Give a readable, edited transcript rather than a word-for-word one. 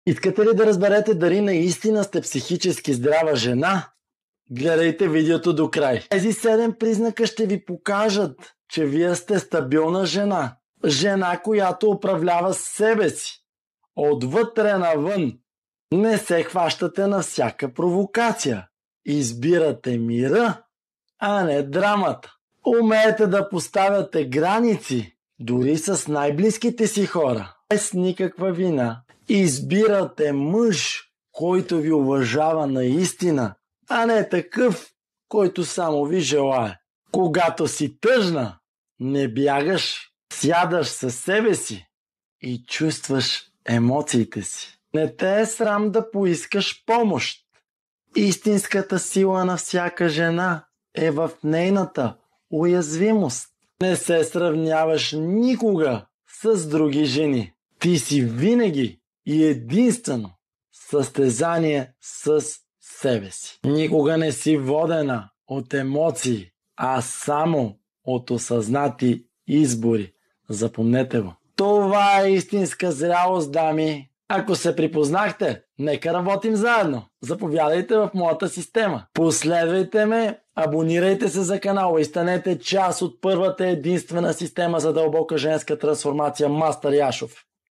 Искате ли да разберете дали наистина сте психически здрава жена? Гледайте видеото до край. Тези 7 признака ще ви покажат, че вие сте стабилна жена. Жена, която управлява себе си. Отвътре навън. Не се хващате на всяка провокация. Избирате мира, а не драмата. Умеете да поставяте граници, дори с най-близките си хора. Без никаква вина. Избирате мъж, който ви уважава наистина, а не такъв, който само ви желае. Когато си тъжна, не бягаш, сядаш със себе си и чувстваш емоциите си. Не те е срам да поискаш помощ. Истинската сила на всяка жена е в нейната уязвимост. Не се сравняваш никога с други жени. Ти си винаги и единствено състезание с себе си. Никога не си водена от емоции, а само от осъзнати избори. Запомнете го. Това е истинска зрялост, дами. Ако се припознахте, нека работим заедно. Заповядайте в моята система. Последвайте ме, абонирайте се за канала и станете част от първата единствена система за дълбока женска трансформация Мастър Яшов.